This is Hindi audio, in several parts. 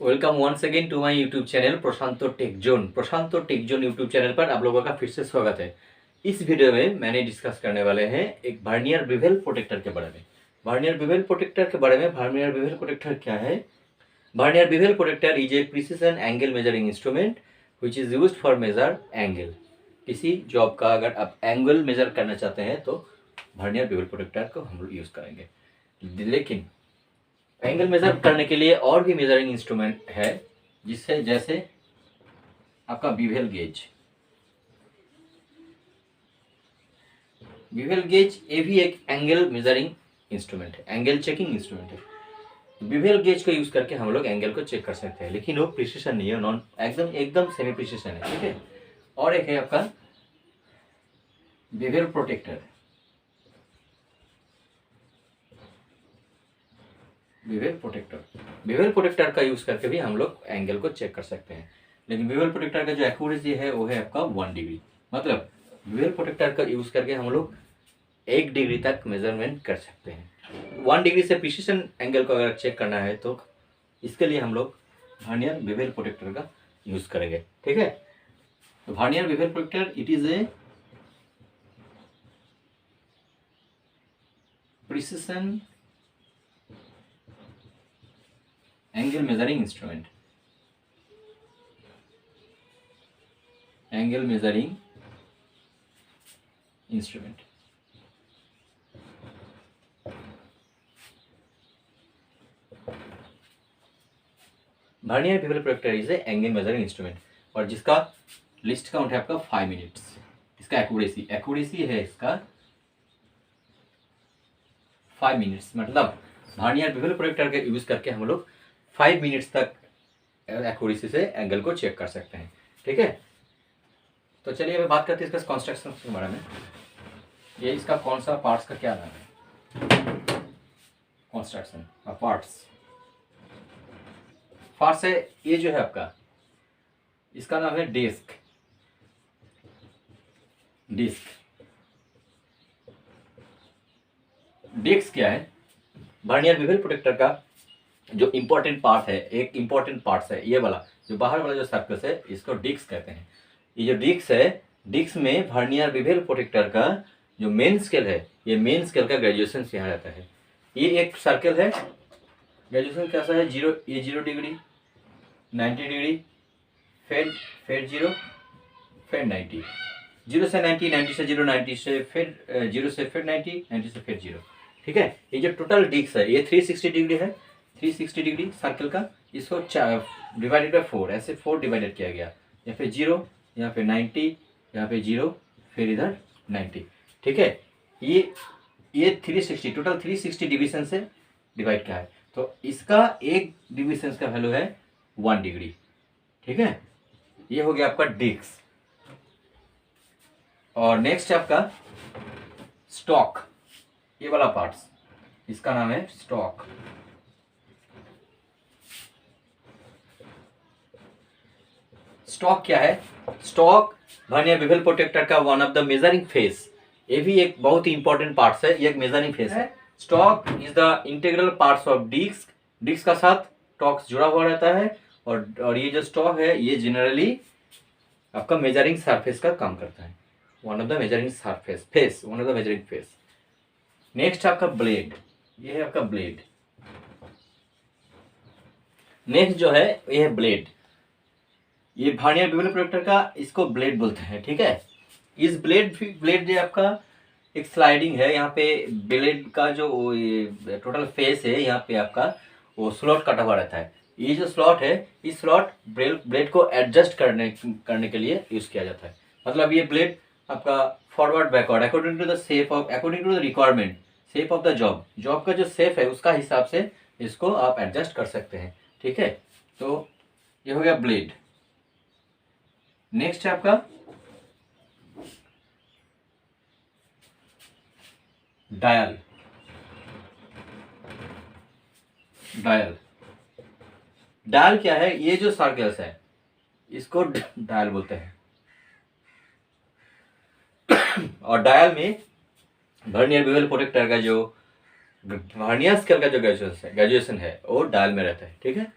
Welcome once again to my YouTube channel Prashanto tech zone. Prashanto tech zone YouTube channel पर आप लोगों का फिर से स्वागत है। इस वीडियो में मैंने डिस्कस करने वाले हैं एक वर्नियर बिवेल प्रोटेक्टर के बारे में। वर्नियर बिवेल प्रोटेक्टर के बारे में वर्नियर बिवेल प्रोटेक्टर क्या है? Vernier bevel protractor is a precision angle measuring instrument which is used for measure angle. किसी जॉब का अगर आप एंगल मेजर करना चाहते हैं तो वर्नियर बिवेल प्रोटेक्टर को हम लोग यूज करेंगे। लेकिन एंगल मेजर करने के लिए और भी मेजरिंग इंस्ट्रूमेंट है, जिससे जैसे आपका बिवेल गेज। बिवेल गेज ये भी एक एंगल मेजरिंग इंस्ट्रूमेंट है, एंगल चेकिंग इंस्ट्रूमेंट है। बिवेल गेज को यूज करके हम लोग एंगल को चेक कर सकते हैं, लेकिन वो प्रिसिशन नहीं है, नॉन एकदम सेमी प्रिसिशन है। ठीक है। और एक है आपका बिवेल प्रोटेक्टर। बिवेल प्रोटेक्टर का यूज करके भी हम लोग एंगल को चेक कर सकते हैं, लेकिन बिवेल प्रोटेक्टर का जो एक्यूरेसी है वो है आपका 1 डिग्री। मतलब बिवेल प्रोटेक्टर का यूज करके हम लोग 1 डिग्री तक मेजरमेंट कर सकते हैं। 1 डिग्री से प्रिसिशन एंगल को अगर चेक करना है तो इसके लिए हम लोग वर्नियर बिवेल प्रोटेक्टर का यूज करेंगे। ठीक है। तो vernier bevel protractor it is a precision angle measuring instrument. Angle measuring instrument. Vernier bevel protractor is a angle measuring instrument और जिसका लिस्ट काउंट है आपका 5 मिनट्स। इसका एक्यूरेसी है इसका 5 मिनट्स। मतलब वर्नियर बिवेल प्रोटेक्टर का यूज करके हम लोग 5 मिनट्स तक एक्यूरेसी से एंगल को चेक कर सकते हैं। ठीक है। तो चलिए अभी बात करते हैं इसका कंस्ट्रक्शन के बारे में। ये इसका कौन सा पार्ट्स का क्या नाम है? कंस्ट्रक्शन पार्ट्स है। ये जो है आपका, इसका नाम है डिस्क। डिस्क क्या है? वर्नियर बिवेल प्रोटेक्टर का जो इम्पोर्टेंट पार्ट है, एक इम्पोर्टेंट पार्ट है ये वाला, जो बाहर वाला जो सर्कस है, इसको डिस्क कहते हैं। ये जो डिस्क है, डिस्क में वर्नियर बिवेल प्रोटेक्टर का जो मेन स्केल है, ये मेन स्केल का ग्रेजुएशन यहाँ रहता है। ये एक सर्कल है, ग्रेजुएशन कैसा है? 0 डिग्री, 90 डिग्री, फिर 0, फिर 90, 0 से 90, 90 से 0, 90 से फिर 0 से फिर 90, 90 से फिर 0। ठीक है। ये जो टोटल डिस्क है ये 360 डिग्री है। 360 डिग्री सर्कल का, इसको डिवाइडेड बाय 4, ऐसे 4 डिवाइडेड किया गया। यहाँ पे 0, यहाँ पे 90, यहाँ पे 0, फिर इधर 90। ठीक है। ये 360 टोटल 360 डिविजन से डिवाइड किया है, तो इसका एक डिविजन का वैल्यू है 1 डिग्री। ठीक है। ये हो गया आपका डिस्क। और नेक्स्ट आपका स्टॉक, ये वाला पार्ट्स, इसका नाम है स्टॉक। स्टॉक क्या है? स्टॉक वर्नियर बिवेल प्रोटेक्टर का one of the measuring face. ये भी एक बहुत ही इंपॉर्टेंट पार्ट है, ये एक मेजरिंग फेस है। Stock is the integral parts of disc. Disc का साथ स्टॉक जुड़ा हुआ रहता है, और ये जो स्टॉक है ये जनरली आपका मेजरिंग सरफेस का काम करता है। One of the measuring surface one of the measuring face. Next आपका ब्लेड, ये है आपका ब्लेड। नेक्स्ट जो है ये है ब्लेड। ये वर्नियर बिवेल प्रोटेक्टर का इसको ब्लेड बोलते हैं। ठीक है। इस ब्लेड जो आपका एक स्लाइडिंग है, यहाँ पे ब्लेड का जो ये टोटल फेस है, यहाँ पे आपका वो स्लॉट कटा हुआ रहता है। ये जो स्लॉट है, इस स्लॉट ब्लेड को एडजस्ट करने के लिए यूज किया जाता है। मतलब ये ब्लेड आपका forward backward according to the requirement, shape of the job का जो शेप है उसका हिसाब से इसको आप एडजस्ट कर सकते हैं। ठीक है। तो ये हो गया ब्लेड। नेक्स्ट है आपका डायल। डायल क्या है? ये जो सर्कल्स है इसको डायल बोलते हैं। और डायल में वर्नियर बिवेल प्रोटेक्टर का जो वर्नियर स्केल का जो ग्रेजुएशन है वो डायल में रहता है। ठीक है।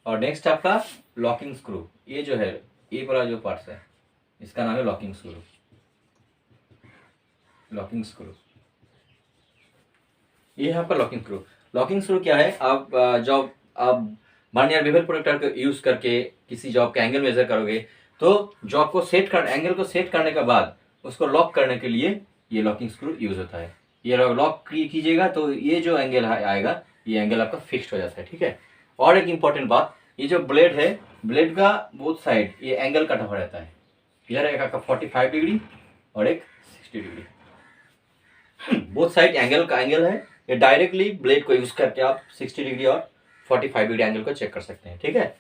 और नेक्स्ट आपका लॉकिंग स्क्रू, ये जो है ये वाला जो पार्ट्स है इसका नाम है लॉकिंग स्क्रू। लॉकिंग स्क्रू ये है आपका लॉकिंग स्क्रू। लॉकिंग स्क्रू क्या है, आप जब आप वर्नियर बेवल प्रोट्रैक्टर को यूज करके किसी जॉब का एंगल मेजर करोगे तो जॉब को सेट कर एंगल को सेट करने के बाद उसको लॉक करने के लिए ये लॉकिंग स्क्रू यूज होता है। ये लॉक कीजिएगा तो ये जो एंगल आएगा ये एंगल आपका फिक्स्ड हो जाता है, ठीक है। और एक इंपॉर्टेंट बात, ये जो ब्लेड है, ब्लेड का बोथ साइड ये एंगल कटा हुआ रहता है। इधर एक आपका 45 डिग्री और एक 60 डिग्री, बोथ साइड एंगल का एंगल है। ये डायरेक्टली ब्लेड को यूज करके आप 60 डिग्री और 45 डिग्री एंगल को चेक कर सकते हैं, ठीक है।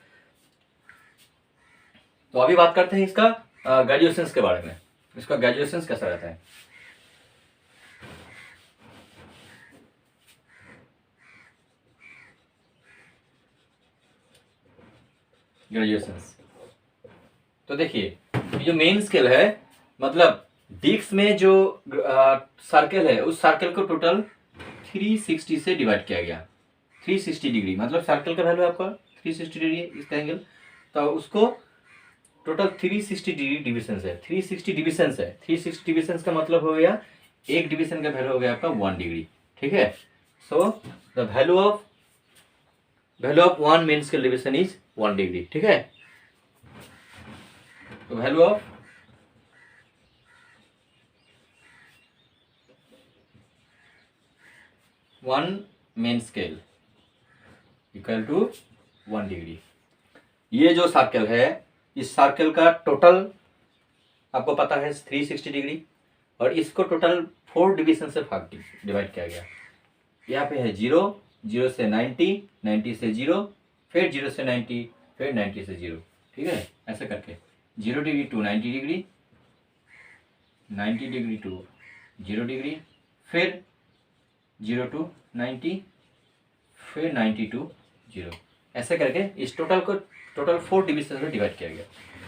तो अभी बात करते हैं इसका ग्रेजुएशंस के बारे में। इसका ग्रेजुएशंस कैसा रहता है। ग्रेजुएशंस तो देखिए, ये जो मेन स्केल है, मतलब डिस्क में जो सर्कल है उस सर्कल को टोटल 360 से डिवाइड किया गया। 360 डिग्री मतलब सर्कल का वैल्यू आपका 360 डिग्री इसका एंगल, तो उसको टोटल 360 डिग्री डिविजन है। 360 डिविजन है, 360 डिविजन का मतलब हो गया एक डिवीजन का वैल्यू हो गया आपका 1 डिग्री, ठीक है। So the value of one main scale division is 1 degree, ठीक है। तो value of one main scale equal to 1 degree. ये जो सर्कल है इस सर्कल का टोटल आपको पता है 360 डिग्री, और इसको टोटल 4 डिवीजन से डिवाइड किया गया। यहाँ पे है 0, 0 से 90, 90 से 0, फिर 0 से 90, फिर 90 से 0, ठीक है। ऐसे करके 0 degree to 90 degree, 90 degree to 0 degree, फिर 0 टू 90, फिर 90 टू 0, ऐसे करके इस टोटल 4 डिवीजन में डिवाइड किया गया,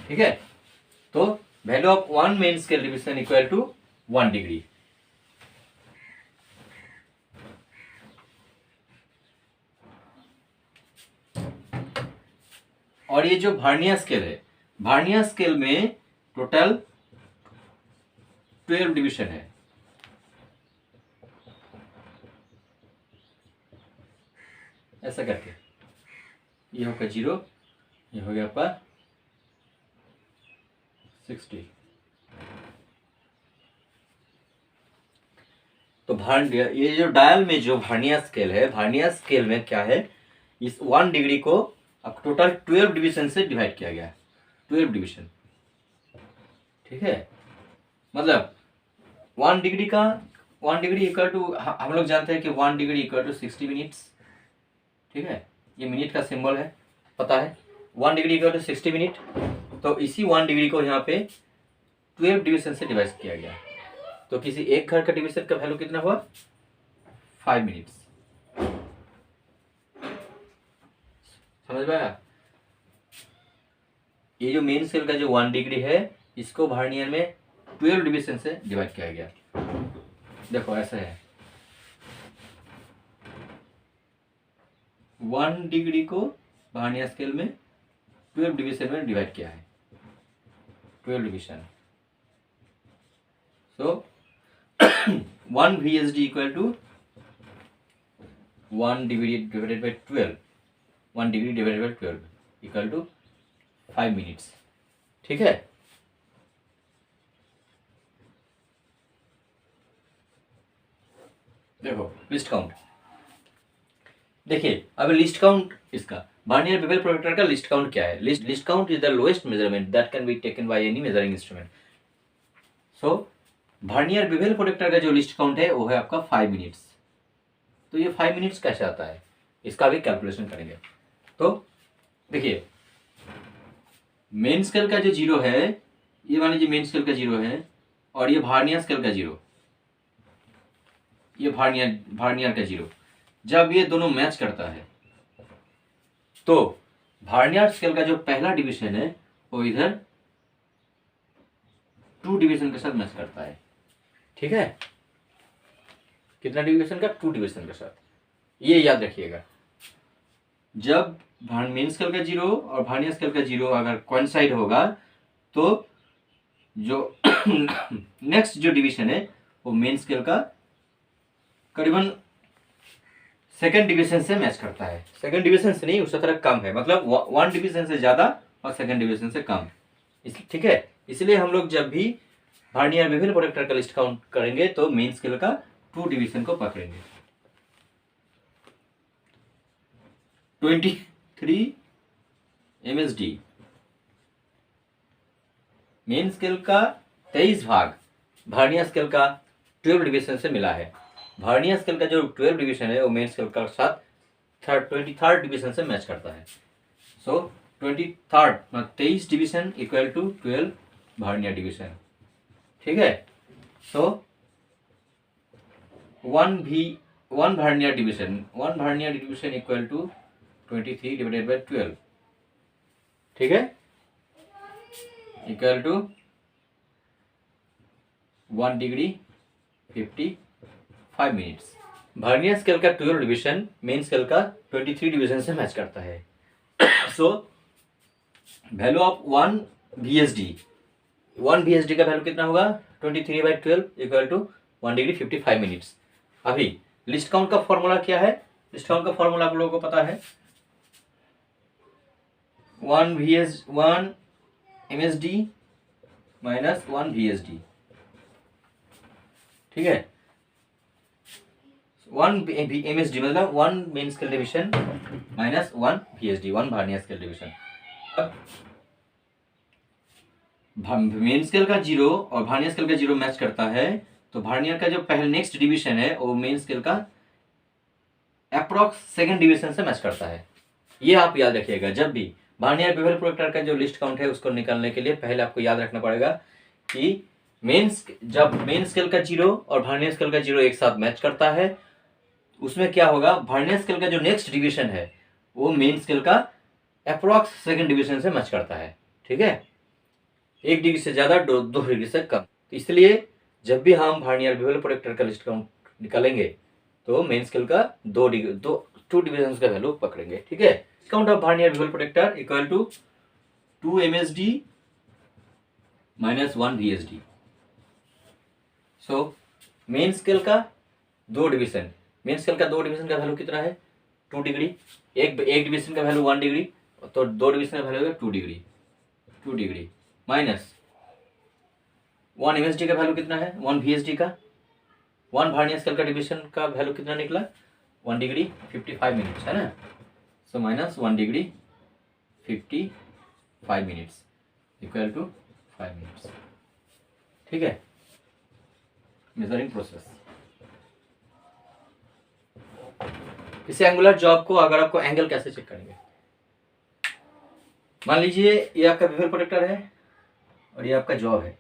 ठीक है। तो value of one main scale division equal to 1 degree. और ये जो वर्नियर स्केल है, वर्नियर स्केल में टोटल 12 डिवीजन है। ऐसा करके ये होगा 0, ये हो गया आपका 60। तो ये जो डायल में जो वर्नियर स्केल है, वर्नियर स्केल में क्या है, इस 1 डिग्री को अब टोटल 12 डिवीजन से डिवाइड किया गया है। 12 डिवीजन, ठीक है। मतलब 1 डिग्री इक्वल टू, हम लोग जानते हैं कि 1 डिग्री इक्वल टू 60 मिनट्स, ठीक है। ये मिनट का सिंबल है, पता है। 1 डिग्री इक्वल टू 60 मिनट, तो इसी 1 डिग्री को यहाँ पे 12 डिवीजन से डिवाइड किया गया। तो किसी एक घर का डिवीजन का वैल्यू कितना हुआ, 5 मिनट्स। समझ में आया। ये जो मेन स्केल का जो 1 डिग्री है इसको वर्नियर में 12 डिवीजन से डिवाइड किया गया। देखो ऐसा है, 1 डिग्री को वर्नियर स्केल में 12 डिवीजन में डिवाइड किया है, 12 division. So 1 VSD equal to 1 divided by 12, 1 degree divided by 12 equal to 5 minutes, ठीक है। देखो लिस्ट काउंट, देखिए अब लिस्ट काउंट इसका वर्नियर बेवल प्रोट्रैक्टर का लिस्ट काउंट क्या है। Least count is the lowest measurement that can be taken by any measuring instrument. So vernier bevel protractor का जो लिस्ट काउंट है वो है आपका 5 मिनट्स। तो ये 5 मिनट्स कैसे आता है, इसका भी कैलकुलेशन करेंगे। तो देखिए मेन स्केल का जो 0 है, ये मान लीजिए मेन स्केल का 0 है, और ये वर्नियर स्केल का 0, ये वर्नियर का 0। जब ये दोनों मैच करता है तो वर्नियर स्केल का जो पहला डिवीजन है वो इधर 2 डिवीजन के साथ मैच करता है, ठीक है। कितना डिवीजन का, 2 डिवीजन के साथ। ये याद रखिएगा, जब मेन स्केल का 0 और वर्नियर स्केल का 0 अगर कोइंसाइड होगा तो जो नेक्स्ट जो डिवीजन है वो मेन स्केल का करीबन सेकंड डिवीजन से मैच करता है। सेकंड डिवीजन से नहीं, उससे तरह कम है, मतलब 1 डिवीजन से ज़्यादा और सेकंड डिवीजन से कम। ठीक है, इसलिए हम लोग जब भी वर्नियर बेवल प्रोट्रैक्टर का लिस्ट काउंट करेंगे तो मेन स्केल का 2 डिवीजन को पकड़ेंगे। 23 MSD मेन स्केल का 23 भाग वर्नियर स्केल का 12 डिवीजन से मिला है। वर्नियर स्केल का जो 12 डिवीजन है वो मेन स्केल का साथ 23rd डिवीजन से मैच करता है। So 23 division equal to 12 vernier division. ठीक है, so 1 vernier division equal to 23 divided by 12। ठीक है, equal to 1 degree 55 minutes. Vernier scale का 12 डिवीजन मेन स्केल का 23 डिवीजन से मैच करता है। सो वैल्यू ऑफ 1 VSD का वैल्यू कितना होगा 23/12 इक्वल टू 1 डिग्री 55 मिनट्स। अभी लिस्ट काउंट का फॉर्मूला क्या है? लिस्ट काउंट का फॉर्मूला आप लोगों को पता है, 1 MSD माइनस 1 VSD। ठीक है, 1 MSD मतलब 1 main scale division minus 1 VSD, 1 vernier scale division. Main scale का 0 और वर्नियर स्केल का 0 मैच करता है तो वर्नियर का जो पहले नेक्स्ट डिवीजन है वो मेन स्केल का अप्रॉक्स सेकंड डिवीजन से मैच करता है। ये आप याद रखिएगा, जब भी वर्नियर बेवल प्रोट्रैक्टर का जो लिस्ट काउंट है उसको निकालने के लिए पहले आपको याद रखना पड़ेगा कि जब मेन स्केल का 0 और वर्नियर स्केल का 0 एक साथ मैच करता है उसमें क्या होगा, वर्नियर स्केल का जो नेक्स्ट डिवीजन है वो मेन स्केल का अप्रॉक्स सेकंड डिवीजन से मैच करता है। ठीक है, 1 डिग्री से ज़्यादा 2 डिग्री से कम। तो इसलिए जब भी हम वर्नियर बेवल प्रोट्रैक्टर का लिस्ट काउंट निकालेंगे तो मेन स्केल का 2 डिवीजन का वैल्यू पकड़ेंगे। ठीक है, count of vernier bevel protractor equal to 2 MSD minus 1 VSD। So main scale का 2 डिवीजन, मेन स्केल का 2 डिवीजन का वैल्यू कितना है 2 डिग्री। एक डिवीजन का वैल्यू 1 डिग्री, तो 2 डिवीजन का वैल्यू है 2 डिग्री माइनस 1 MSD का वैल्यू कितना है 1 VSD का। 1 वर्नियर स्केल का डिवीजन का वैल्यू कितना निकला 1 डिग्री 55 मिनट्स है ना। So minus 1 degree 55 minutes equal to 5 minutes. ठीक है, मेजरिंग प्रोसेस। इसे एंगुलर जॉब को अगर आपको एंगल कैसे चेक करेंगे, मान लीजिए ये आपका बेवल प्रोट्रैक्टर है और ये आपका जॉब है।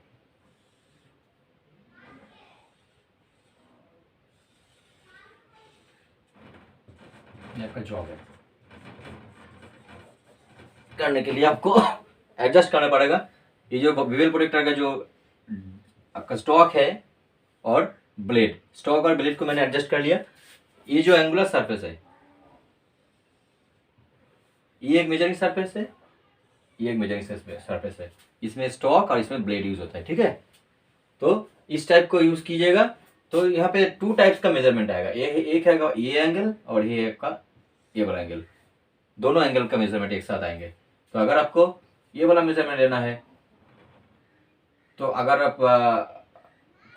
ये आपका जॉब है, करने के लिए आपको एडजस्ट करना पड़ेगा। ये जो बेवल प्रोट्रैक्टर का जो आपका स्टॉक है और ब्लेड, स्टॉक और ब्लेड को मैंने एडजस्ट कर लिया। ये जो एंगुलर सरफेस है ये एक मेजरिंग सरफेस है, ये एक मेजरिंग सरफेस है, इसमें स्टॉक और इसमें ब्लेड यूज होता है। ठीक है, तो इस टाइप को यूज कीजिएगा। तो यहाँ पे 2 टाइप्स का मेजरमेंट आएगा, एक है ये एंगल और ये आपका ये वाला एंगल, दोनों एंगल का मेजरमेंट एक साथ आएंगे। तो अगर आपको ये वाला मेजरमेंट लेना है तो अगर आप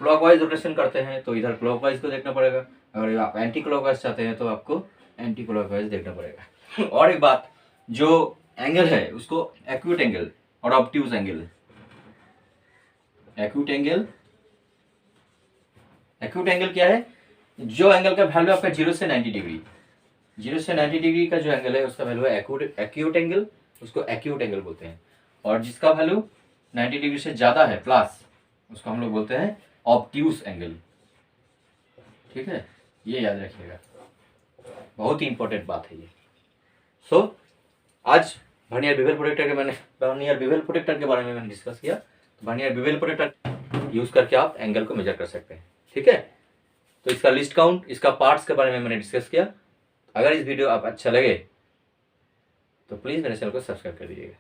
क्लॉकवाइज रोटेशन करते हैं तो इधर क्लॉकवाइज को देखना पड़ेगा, अगर आप एंटी क्लॉकवाइज चाहते हैं तो आपको एंटी क्लॉकवाइज देखना पड़ेगा। और एक बात, जो एंगल है उसको एक्यूट एंगल और ऑब्ट्यूज एंगल, एक्यूट एंगल क्या है, जो एंगल का वैल्यू आपका 0 से 90 डिग्री, 0 से 90 डिग्री का जो एंगल है उसका वैल्यू है एक्यूट एंगल, उसको एक्यूट एंगल बोलते हैं। और जिसका वैल्यू 90 डिग्री से ज़्यादा है प्लस, उसको हम लोग बोलते हैं ऑब्ट्यूज एंगल। ठीक है, ये याद रखिएगा, बहुत ही इंपॉर्टेंट बात है ये। सो आज वर्नियर बेवल प्रोट्रैक्टर के बारे में मैंने डिस्कस किया। तो वर्नियर बेवल प्रोट्रैक्टर यूज करके आप एंगल को मेजर कर सकते हैं। ठीक है, तो इसका लिस्ट काउंट, इसका पार्ट्स के बारे में मैंने डिस्कस किया। अगर इस वीडियो आप अच्छा लगे तो प्लीज़ मेरे चैनल को सब्सक्राइब कर दीजिएगा।